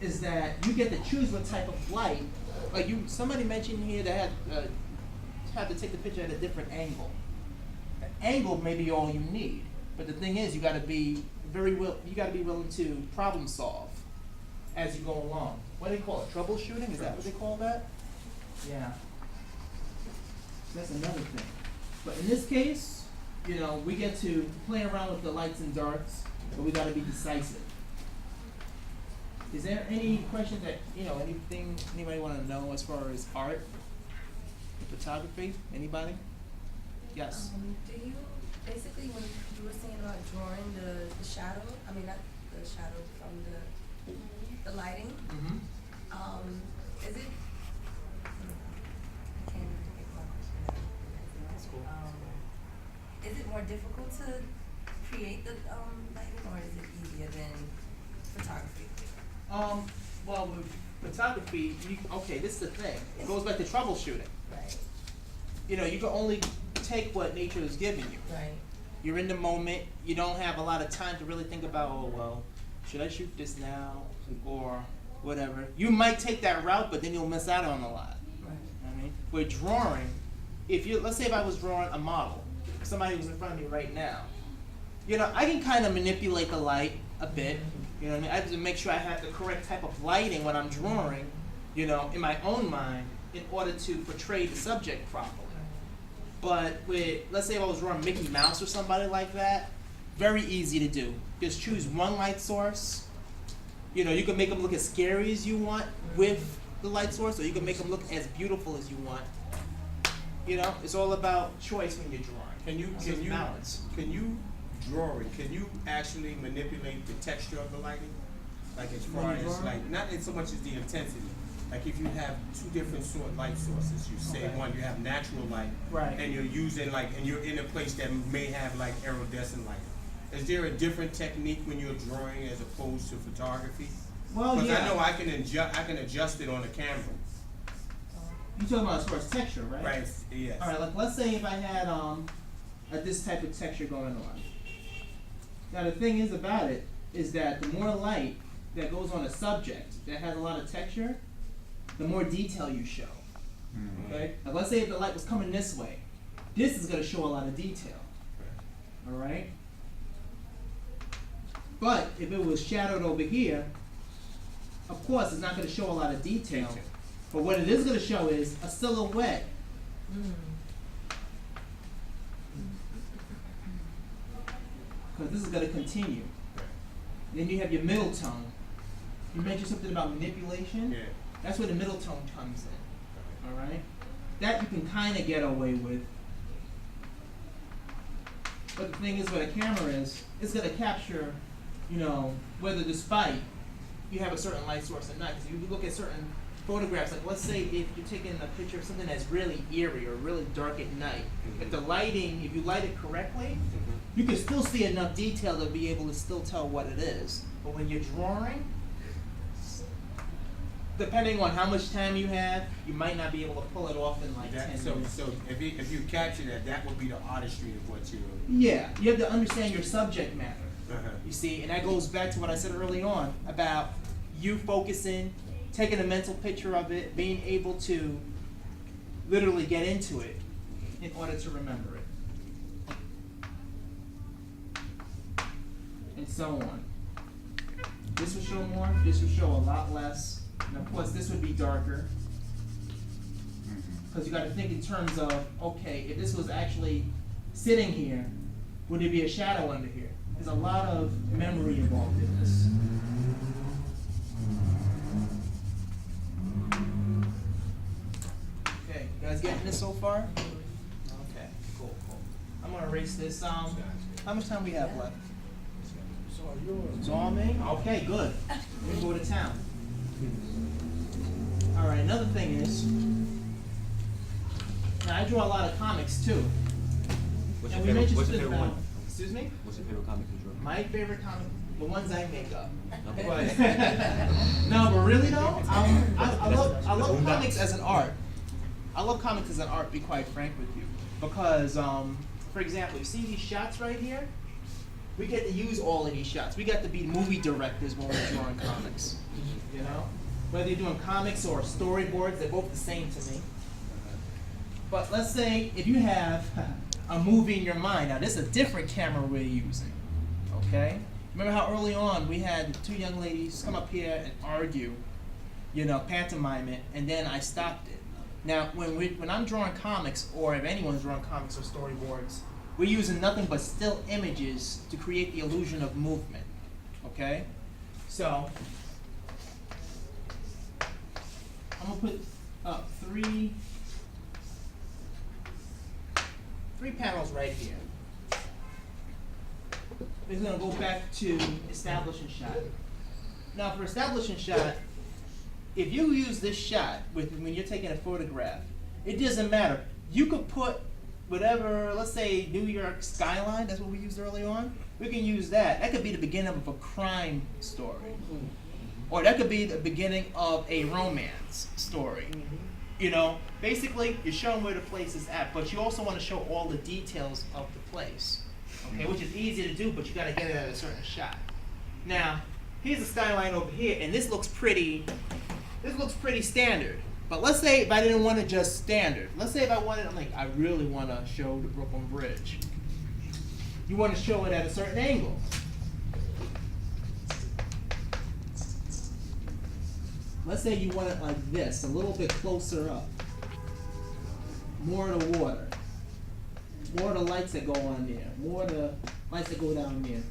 is that you get to choose what type of light. Like somebody mentioned here that had to take the picture at a different angle. An angle may be all you need, but the thing is, you got to be willing to problem solve as you go along. What do they call it? Troubleshooting? Is that what they call that? Yeah. That's another thing. But in this case, we get to play around with the lights and darks, but we got to be decisive. Is there any questions that, anything anybody want to know as far as art, photography? Anybody? Yes. Do you, basically, when you were saying about drawing the shadow, I mean, not the shadow from the lighting, Mm-hmm. is it, I can't get my question out. That's cool. Is it more difficult to create the lighting, or is it easier than photography? Well, with photography, this is the thing. It goes back to troubleshooting. Right. You can only take what nature is giving you. Right. You're in the moment. You don't have a lot of time to really think about, should I shoot this now or whatever. You might take that route, but then you'll miss out on a lot. Right. I mean, with drawing, let's say if I was drawing a model, somebody who's in front of me right now, I can kind of manipulate the light a bit. You know what I mean? I have to make sure I have the correct type of lighting when I'm drawing, in my own mind, in order to portray the subject properly. But let's say if I was drawing Mickey Mouse or somebody like that, very easy to do. Just choose one light source. You can make them look as scary as you want with the light source, or you can make them look as beautiful as you want. It's all about choice when you're drawing. Can you actually manipulate the texture of the lighting? Like as far as not so much as the intensity. Like if you have two different light sources, you say one, you have natural light, right, and you're using and you're in a place that may have iridescent light. Is there a different technique when you're drawing as opposed to photography? Well, because I know I can adjust it on the camera. You're talking about as far as texture, right? Right. Yes. All right. Let's say if I had this type of texture going on. Now the thing is about it is that the more light that goes on a subject that has a lot of texture, the more detail you show. Mm-hmm. Okay? Now let's say if the light was coming this way, this is going to show a lot of detail. All right? But if it was shadowed over here, of course it's not going to show a lot of detail. But what it is going to show is a silhouette. Because this is going to continue. And then you have your middle tone. You mentioned something about manipulation. Yeah. That's where the middle tone comes in. All right? That you can kind of get away with. But the thing is, with a camera is, it's going to capture, whether despite you have a certain light source or not. Because you look at certain photographs, like let's say if you're taking a picture of something that's really eerie or really dark at night, if you light it correctly, you can still see enough detail to be able to still tell what it is. But when you're drawing, depending on how much time you have, you might not be able to pull it off in 10 minutes. So if you capture that would be the artistry of what you're... Yeah, you have to understand your subject matter. Uh-huh. You see, and that goes back to what I said early on about you focusing, taking a mental picture of it, being able to literally get into it in order to remember it. And so on. This will show more, this will show a lot less. And of course, this would be darker. Because you got to think in terms of, okay, if this was actually sitting here, would there be a shadow under here? There's a lot of memory involved in this. Okay, you guys getting this so far? Okay, cool. I'm gonna erase this. How much time we have left? It's all me? Okay, good. We can go to town. All right, another thing is, now I draw a lot of comics too. What's your favorite one? Excuse me? What's your favorite comic you draw? My favorite comic, the ones I make up. Okay. No, but really though, I love comics as an art. I love comics as an art, to be quite frank with you. Because, for example, you see these shots right here? We get to use all of these shots. We got to be movie directors when we're drawing comics. You know? Whether you're doing comics or storyboards, they're both the same to me. But let's say if you have a movie in your mind, now this is a different camera we're using, okay? Remember how early on we had two young ladies come up here and argue, pantomime it, and then I stopped it. Now, when I'm drawing comics, or if anyone's drawing comics or storyboards, we're using nothing but still images to create the illusion of movement, okay? So, I'm gonna put up three panels right here. We're gonna go back to establishing shot. Now for establishing shot, if you use this shot when you're taking a photograph, it doesn't matter. You could put whatever, let's say New York Skyline, that's what we used early on. We can use that. That could be the beginning of a crime story. Or that could be the beginning of a romance story. Basically, you're showing where the place is at, but you also want to show all the details of the place, okay? Which is easy to do, but you got to get it at a certain shot. Now, here's the skyline over here, and this looks pretty standard. But let's say if I didn't want to just standard. Let's say if I really want to show the Brooklyn Bridge. You want to show it at a certain angle. Let's say you want it like this, a little bit closer up. More of the water. More of the lights that go on there. More of the lights that go down there.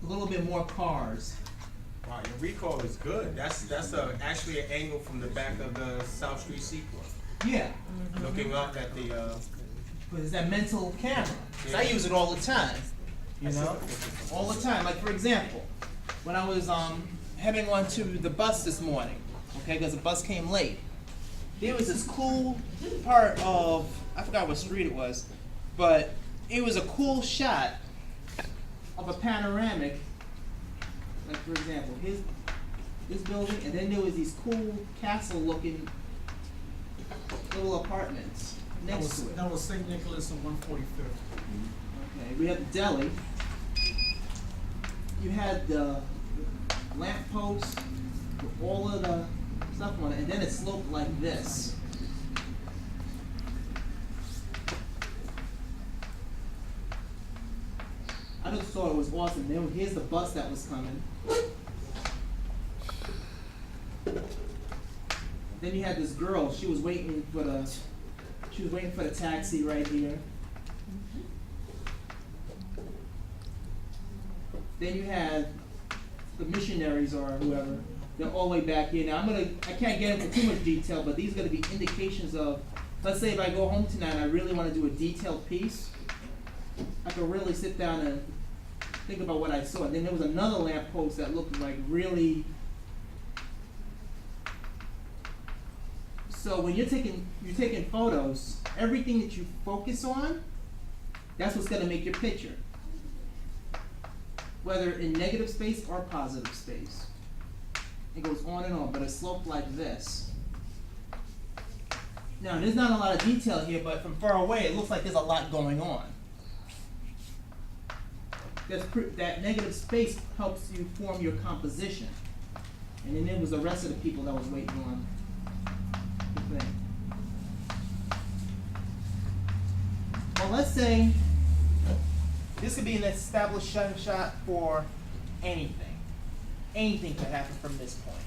A little bit more cars. Wow, your recall is good. That's actually an angle from the back of the South Street Seaport. Yeah. Looking up at the. But it's that mental camera. 'Cause I use it all the time. All the time. Like for example, when I was heading onto the bus this morning, okay, because the bus came late, there was this cool part of, I forgot what street it was, but it was a cool shot of a panoramic. Like for example, this building, and then there was these cool castle-looking little apartments next to it. That was St. Nicholas on 145th. Okay, we have the deli. You had the lamp post with all of the stuff on it, and then it sloped like this. I just thought it was awesome. Then here's the bus that was coming. Then you had this girl. She was waiting for the taxi right here. Then you had the missionaries or whoever. They're all the way back here. Now I can't get into too much detail, but these are gonna be indications of, let's say if I go home tonight and I really want to do a detailed piece, I could really sit down and think about what I saw. And then there was another lamp post that looked like really. So when you're taking photos, everything that you focus on, that's what's gonna make your picture. Whether in negative space or positive space. It goes on and on, but it's sloped like this. Now, there's not a lot of detail here, but from far away, it looks like there's a lot going on. That negative space helps you form your composition. And then there was the rest of the people that was waiting on the thing. Well, let's say this could be an established shot for anything. Anything could happen from this point,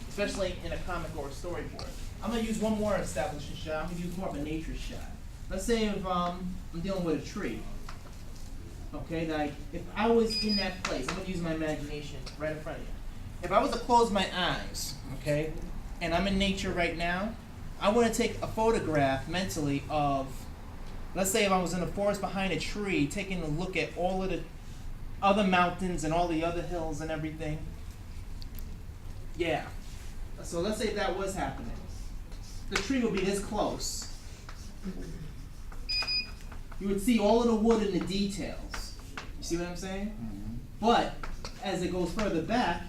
especially in a comic or a storyboard. I'm gonna use one more establishing shot. I'm gonna use more of a nature shot. Let's say if I'm dealing with a tree. Okay, like if I was in that place, I'm gonna use my imagination right in front of you. If I was to close my eyes, okay, and I'm in nature right now, I want to take a photograph mentally of, let's say if I was in the forest behind a tree, taking a look at all of the other mountains and all the other hills and everything. Yeah. So let's say if that was happening. The tree would be this close. You would see all of the wood and the details. You see what I'm saying? Mm-hmm. But as it goes further back,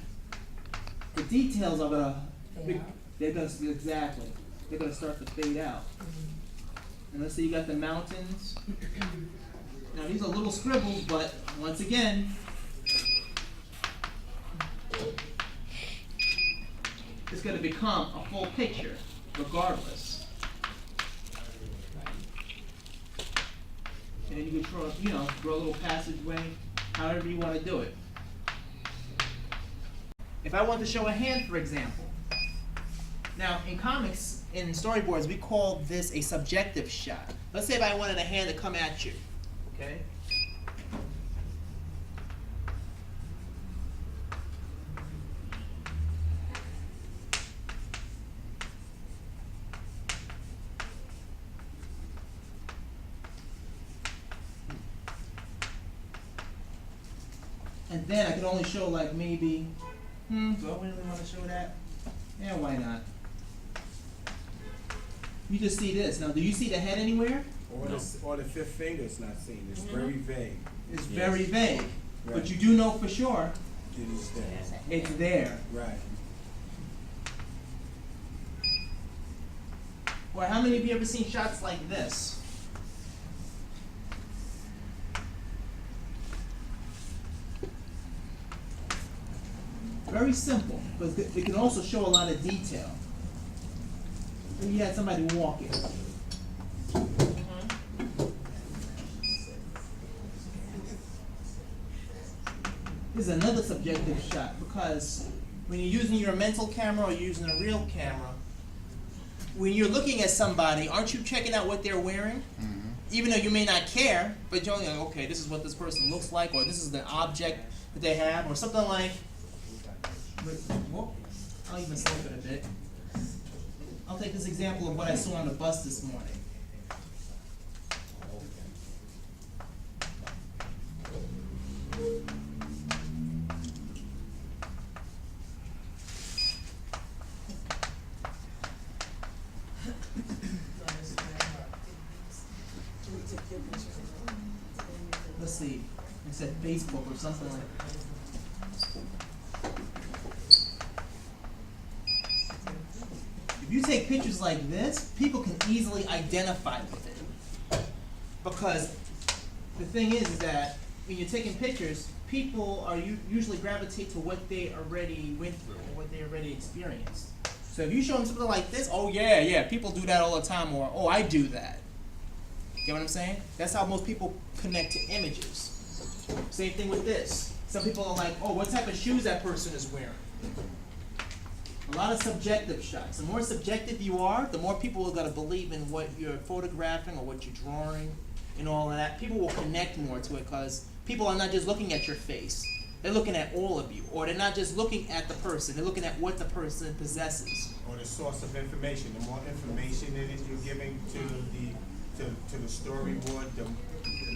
the details of it they're gonna start to fade out. Mm-hmm. And let's say you got the mountains. Now these are little scribbles, but once again, it's going to become a full picture, regardless. And then you can draw a little passageway, however you want to do it. If I want to show a hand, for example. Now, in comics, in storyboards, we call this a subjective shot. Let's say if I wanted a hand to come at you, okay? And then I could only show like maybe, do I really want to show that? Yeah, why not? You just see this. Now, do you see the head anywhere? Or the fifth finger is not seen. It's very vague. It's very vague. Right. But you do know for sure It is there. it's there. Right. Or how many of you ever seen shots like this? Very simple, but it can also show a lot of detail. Maybe you had somebody walking. This is another subjective shot because when you're using your mental camera or you're using a real camera, when you're looking at somebody, aren't you checking out what they're wearing? Even though you may not care, but you're like, okay, this is what this person looks like, or this is the object that they have, or something like. Whoop, I'll even slope it a bit. I'll take this example of what I saw on the bus this morning. Let's see, I said Facebook or something like that. If you take pictures like this, people can easily identify with it. Because the thing is that when you're taking pictures, people are usually gravitate to what they already went through or what they already experienced. So if you show them something like this, oh yeah, people do that all the time, or oh, I do that. Get what I'm saying? That's how most people connect to images. Same thing with this. Some people are like, oh, what type of shoes that person is wearing. A lot of subjective shots. The more subjective you are, the more people are going to believe in what you're photographing or what you're drawing and all of that. People will connect more to it because people are not just looking at your face. They're looking at all of you. Or they're not just looking at the person. They're looking at what the person possesses. Or the source of information. The more information that you're giving to the storyboard, it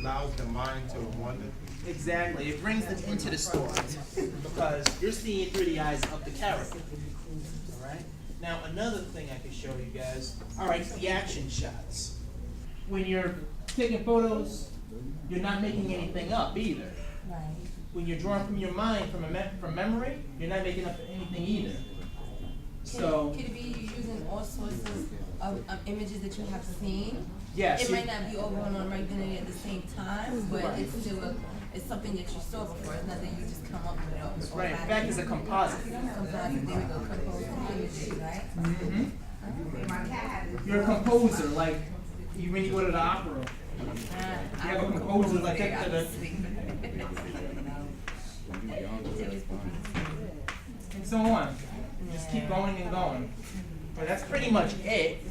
allows the mind to wonder. Exactly. It brings them into the story because you're seeing it through the eyes of the character. All right. Now another thing I can show you guys. All right, reaction shots. When you're taking photos, you're not making anything up either. Right. When you're drawing from your mind, from memory, you're not making up anything either. So Could it be using all sorts of images that you have seen? yes, It might not be all going on right then and at the same time, but Right. it's still it's something that you saw before. It's not that you just come up with it. that's right. In fact, it's a composite. Composite. There we go. Composite images, right? Mm-hmm. You're a composer, like when you go to the opera. You have a composer like that. And so on. Just keep going and going. But that's pretty much it.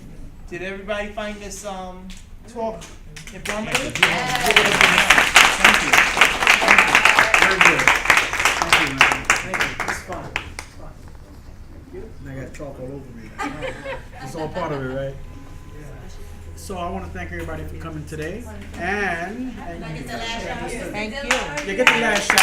Did everybody find this talk informative? Thank you. Very good. Thank you, man. Thank you. It's fun. It's fun. And I got chalk all over me. It's all part of it, right? So I want to thank everybody for coming today. And Thank you. yeah, get the last shot right here. Get the last shot.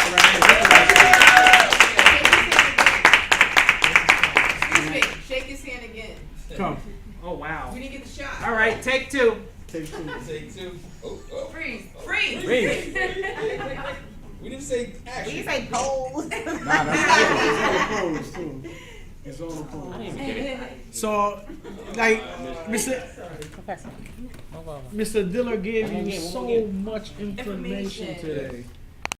Shake his hand again. Come. Oh, wow. We didn't get the shot. All right, take two. Take two. Take two. Freeze. Freeze. Freeze. We didn't say action. We say pose. Nah, that's all the pose too. It's all the pose. So, like, Mr. Dillard gave you so much information today.